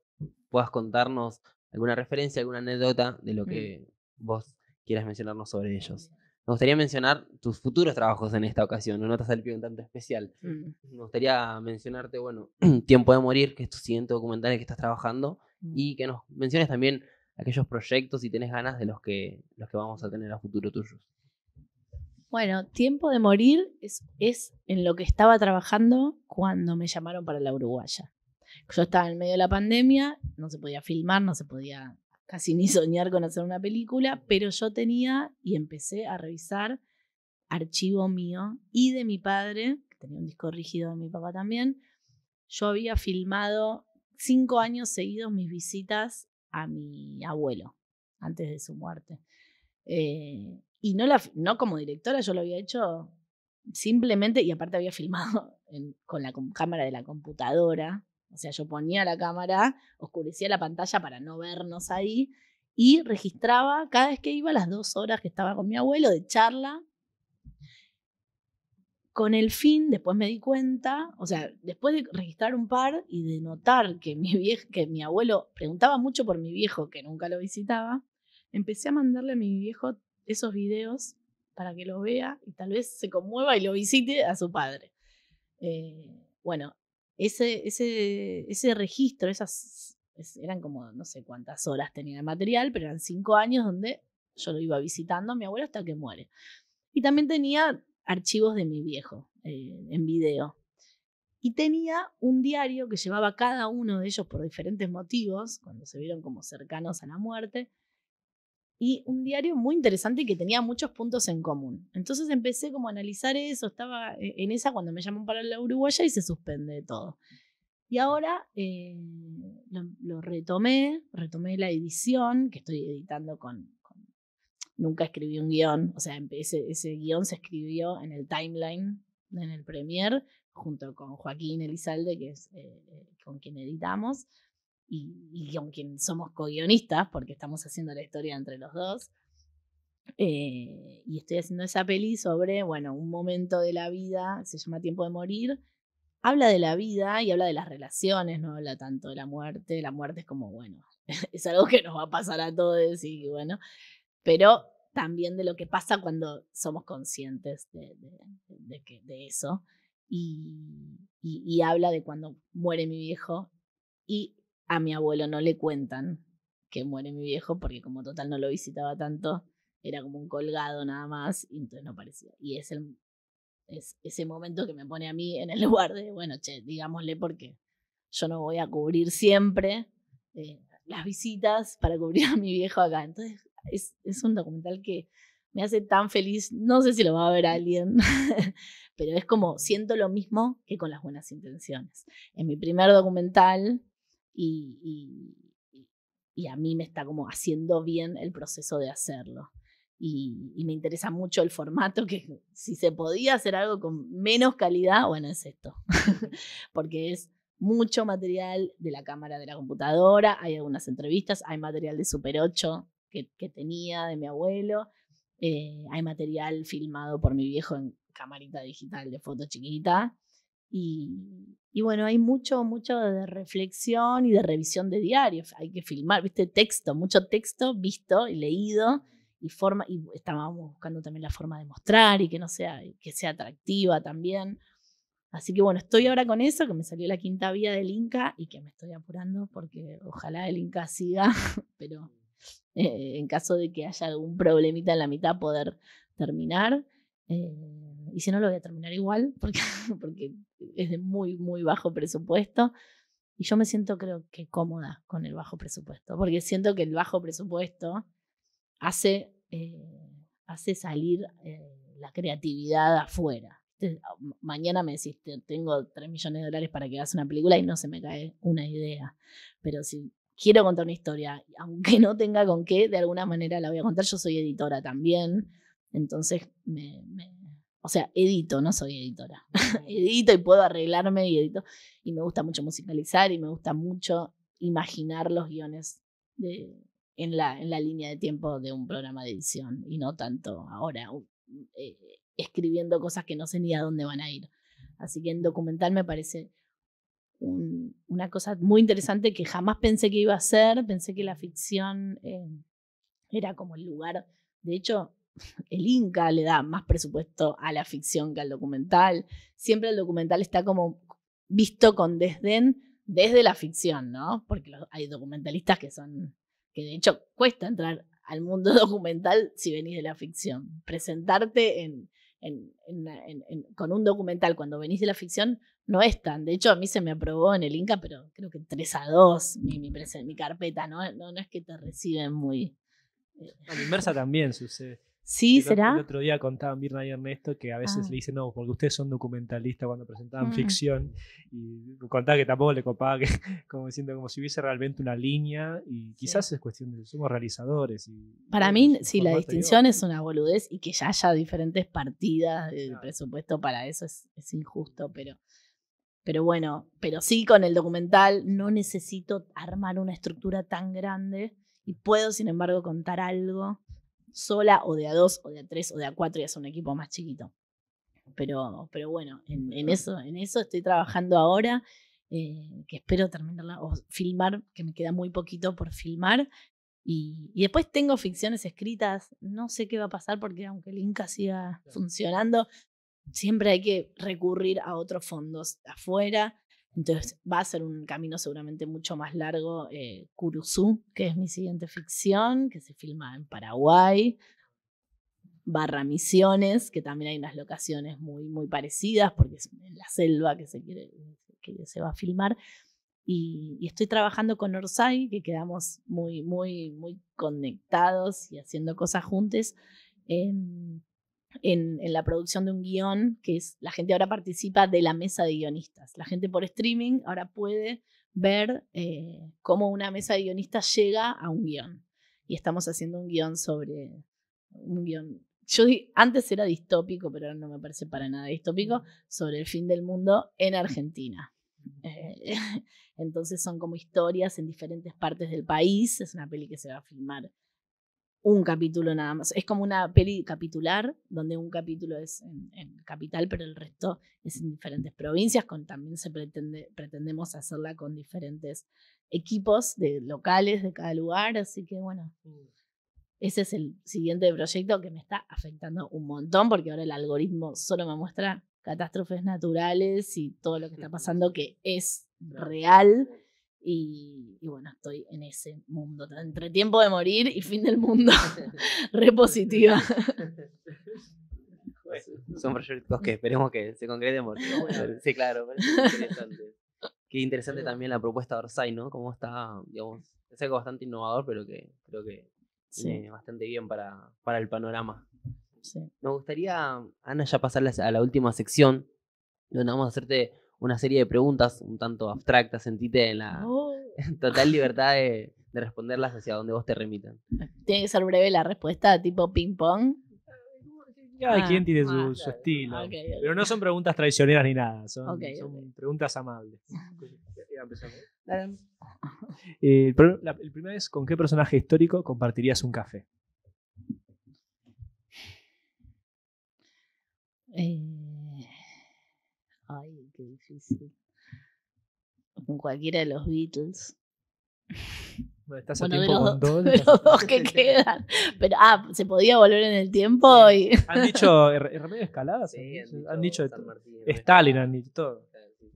puedas contarnos alguna referencia, alguna anécdota de lo que vos quieras mencionarnos sobre ellos. Me gustaría mencionar tus futuros trabajos en esta ocasión, no Notas al Pie un tanto especial. Me gustaría mencionarte, bueno, Tiempo de Morir, que es tu siguiente documental en el que estás trabajando, y que nos menciones también aquellos proyectos si tenés ganas de los que vamos a tener a futuro tuyos. Bueno, Tiempo de Morir es en lo que estaba trabajando cuando me llamaron para la Uruguaya. Yo estaba en medio de la pandemia, no se podía filmar, no se podía casi ni soñar con hacer una película, pero yo tenía y empecé a revisar archivo mío y de mi padre, que tenía un disco rígido de mi papá también. Yo había filmado 5 años seguidos mis visitas a mi abuelo antes de su muerte. Y no como directora, yo lo había hecho simplemente, y aparte había filmado con la cámara de la computadora. O sea, yo ponía la cámara, oscurecía la pantalla para no vernos ahí y registraba cada vez que iba las 2 horas que estaba con mi abuelo de charla. Con el fin, después me di cuenta, o sea, después de registrar un par y de notar que mi abuelo preguntaba mucho por mi viejo, que nunca lo visitaba, empecé a mandarle a mi viejo esos videos para que lo vea y tal vez se conmueva y lo visite a su padre. Bueno, ese registro, eran como no sé cuántas horas tenía de material, pero eran 5 años donde yo lo iba visitando a mi abuelo hasta que muere. Y también tenía archivos de mi viejo en video. Y tenía un diario que llevaba cada uno de ellos por diferentes motivos, cuando se vieron como cercanos a la muerte, y un diario muy interesante y que tenía muchos puntos en común. Entonces empecé como a analizar eso, estaba en esa cuando me llaman para la Uruguaya y se suspende todo. Y ahora lo retomé la edición, que estoy editando nunca escribí un guión, o sea, ese guión se escribió en el timeline, en el Premiere, junto con Joaquín Elizalde, que es con quien editamos, y con quien somos co-guionistas, porque estamos haciendo la historia entre los dos. Y estoy haciendo esa peli sobre, bueno, un momento de la vida, se llama Tiempo de Morir. Habla de la vida y habla de las relaciones, no habla tanto de la muerte. La muerte es como, bueno, es algo que nos va a pasar a todos y bueno, pero también de lo que pasa cuando somos conscientes de eso. Y habla de cuando muere mi viejo y a mi abuelo no le cuentan que muere mi viejo porque como total no lo visitaba tanto, era como un colgado nada más y entonces no parecía. Y es ese momento que me pone a mí en el lugar de, bueno, che, digámosle porque yo no voy a cubrir siempre las visitas para cubrir a mi viejo acá. Entonces es un documental que me hace tan feliz. No sé si lo va a ver alguien, pero es como, siento lo mismo que con Las Buenas Intenciones. En mi primer documental y a mí me está como haciendo bien el proceso de hacerlo. Y me interesa mucho el formato, que si se podía hacer algo con menos calidad, bueno, es esto. Porque es mucho material de la cámara de la computadora, hay algunas entrevistas, hay material de Super 8 que tenía de mi abuelo, hay material filmado por mi viejo en camarita digital de foto chiquita. Y bueno, hay mucho de reflexión y de revisión de diarios. Hay que filmar, ¿viste? Texto, mucho texto visto y leído. Y estábamos buscando también la forma de mostrar y que sea atractiva también. Así que bueno, estoy ahora con eso, que me salió la quinta vía del Inca y que me estoy apurando porque ojalá el Inca siga, pero en caso de que haya algún problemita en la mitad poder terminar. Y si no, lo voy a terminar igual porque es de muy, muy bajo presupuesto. Y yo me siento, creo que cómoda con el bajo presupuesto, porque siento que el bajo presupuesto hace salir la creatividad afuera. Mañana me decís, tengo $3 millones para que hagas una película y no se me cae una idea. Pero si quiero contar una historia, aunque no tenga con qué, de alguna manera la voy a contar. Yo soy editora también, entonces o sea, edito, no soy editora. Edito y puedo arreglarme y edito. Y me gusta mucho musicalizar y me gusta mucho imaginar los guiones en la línea de tiempo de un programa de edición y no tanto ahora escribiendo cosas que no sé ni a dónde van a ir. Así que en documental me parece una cosa muy interesante que jamás pensé que iba a ser. Pensé que la ficción era como el lugar. De hecho, el Inca le da más presupuesto a la ficción que al documental. Siempre el documental está como visto con desdén desde la ficción, ¿no? Porque hay documentalistas que de hecho cuesta entrar al mundo documental si venís de la ficción. Presentarte con un documental cuando venís de la ficción no es tan. De hecho, a mí se me aprobó en el Inca, pero creo que 3-2 mi carpeta, ¿no? No es que te reciben muy... Bueno, Inmersa también sucede. Sí, ¿será? El otro día contaban Mirna y Ernesto que a veces le dicen no, porque ustedes son documentalistas cuando presentaban ficción, y contaba que tampoco le copaba, que como diciendo como si hubiese realmente una línea, y quizás es cuestión de somos realizadores. Para mí, sí, la distinción es una boludez, y que ya haya diferentes partidas de presupuesto para eso es injusto, pero bueno, pero sí, con el documental no necesito armar una estructura tan grande y puedo, sin embargo, contar algo sola o de a 2 o de a 3 o de a 4 y hacer un equipo más chiquito. Pero bueno, en eso estoy trabajando ahora, que espero terminarla o filmar, que me queda muy poquito por filmar. Y después tengo ficciones escritas, no sé qué va a pasar porque aunque el Inca siga funcionando, siempre hay que recurrir a otros fondos afuera. Entonces va a ser un camino seguramente mucho más largo. Curuzú, que es mi siguiente ficción, que se filma en Paraguay. Misiones, que también hay unas locaciones muy, muy parecidas, porque es en la selva que se va a filmar. Y estoy trabajando con Orsay, que quedamos muy, muy, muy conectados y haciendo cosas juntos en la producción de un guión, que es, la gente ahora participa de la mesa de guionistas. La gente por streaming ahora puede ver cómo una mesa de guionistas llega a un guión. Y estamos haciendo un guión sobre un guión. Antes era distópico, pero ahora no me parece para nada distópico, sobre el fin del mundo en Argentina. Entonces son como historias en diferentes partes del país. Es una peli que se va a filmar un capítulo nada más. Es como una peli capitular, donde un capítulo es en capital, pero el resto es en diferentes provincias. También pretendemos hacerla con diferentes equipos locales de cada lugar. Así que bueno, ese es el siguiente proyecto que me está afectando un montón, porque ahora el algoritmo solo me muestra catástrofes naturales y todo lo que está pasando que es real. Y bueno, estoy en ese mundo, entre tiempo de morir y fin del mundo. Re positiva. Son proyectos que esperemos que se concreten. Sí, claro, parece interesante. Qué interesante también la propuesta de Orsay, ¿no? Cómo está, digamos, es algo bastante innovador, pero que creo que viene bastante bien para el panorama. Sí. Me gustaría, Ana, ya pasar a la última sección, donde vamos a hacerte una serie de preguntas un tanto abstractas. Sentite en la total libertad de responderlas hacia donde vos te remitan. Tiene que ser breve la respuesta, tipo ping-pong. Cada quien tiene ah, su estilo. ok. Pero no son preguntas traicioneras ni nada. Son, Ok. preguntas amables. Ya empezamos. Dale. El primero es: ¿con qué personaje histórico compartirías un café? Ay, qué difícil. Con cualquiera de los Beatles. Bueno, estás a Bueno, de tiempo los, con dos. de los dos que quedan. Pero, se podía volver en el tiempo y... Han dicho remedio escaladas. Sí, han dicho San Martín, Stalin, han dicho todo. Sí.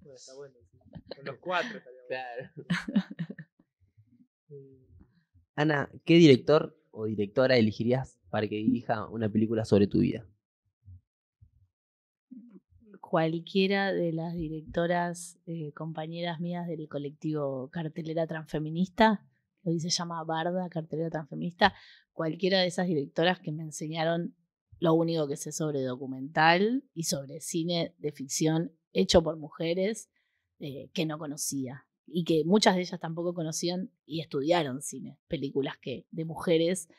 Bueno, está bueno. Sí. Con los cuatro estaría bueno. Claro. Ana, ¿qué director o directora elegirías para que dirija una película sobre tu vida? Cualquiera de las directoras, compañeras mías del colectivo Cartelera Transfeminista, hoy se llama Barda, Cartelera Transfeminista, cualquiera de esas directoras que me enseñaron lo único que sé sobre documental y sobre cine de ficción hecho por mujeres que no conocía y que muchas de ellas tampoco conocían y estudiaron cine, películas de mujeres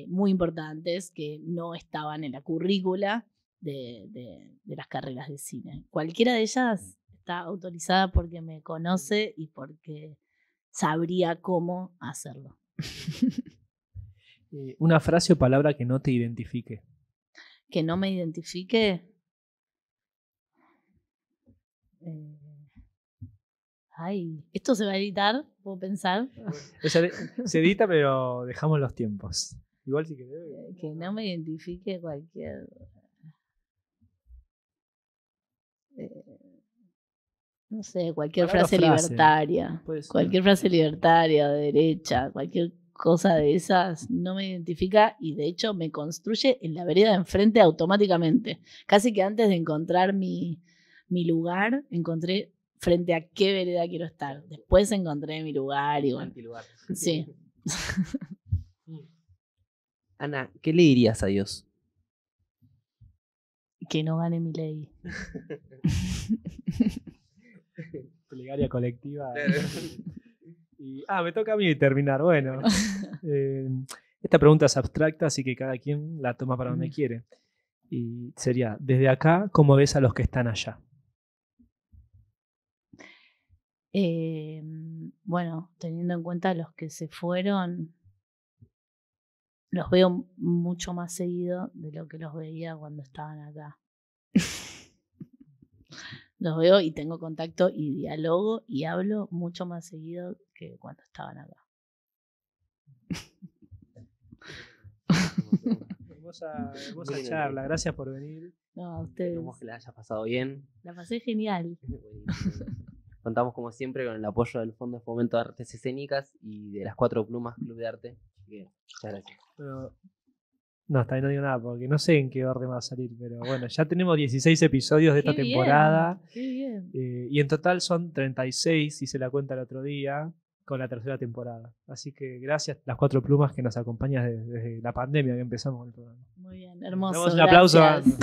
muy importantes que no estaban en la currícula de las carreras de cine. Cualquiera de ellas está autorizada porque me conoce y porque sabría cómo hacerlo. Una frase o palabra que no te identifique. Que no me identifique. ¿Esto se va a editar? ¿Puedo pensar? Se edita, pero dejamos los tiempos. Igual si querés. Que no me identifique cualquier... no sé, cualquier frase libertaria. Cualquier frase libertaria, de derecha, cualquier cosa de esas no me identifica y de hecho me construye en la vereda de enfrente automáticamente. Casi que antes de encontrar mi lugar, encontré frente a qué vereda quiero estar. Después encontré mi lugar y bueno. Sí. Ana, ¿qué le dirías a Dios? Que no gane mi ley. Plegaria colectiva. Y, me toca a mí terminar. Bueno, esta pregunta es abstracta, así que cada quien la toma para donde quiere. Y sería: desde acá, ¿cómo ves a los que están allá? Bueno, teniendo en cuenta los que se fueron, los veo mucho más seguido de lo que los veía cuando estaban acá. Los veo y tengo contacto y dialogo y hablo mucho más seguido que cuando estaban acá. Hermosa charla, gracias por venir. No, a ustedes. Esperemos que la hayas pasado bien. La pasé genial. Contamos como siempre con el apoyo del Fondo de Fomento de Artes Escénicas y de las 4 Plumas Club de Arte. Así que, muchas gracias. No, hasta ahí no digo nada porque no sé en qué orden va a salir, pero bueno, ya tenemos 16 episodios de esta temporada. Qué bien. Y en total son 36, hice la cuenta el otro día, con la tercera temporada. Así que gracias, las 4 Plumas que nos acompañan desde la pandemia que empezamos con el programa. Muy bien, hermoso. Damos un aplauso. Gracias.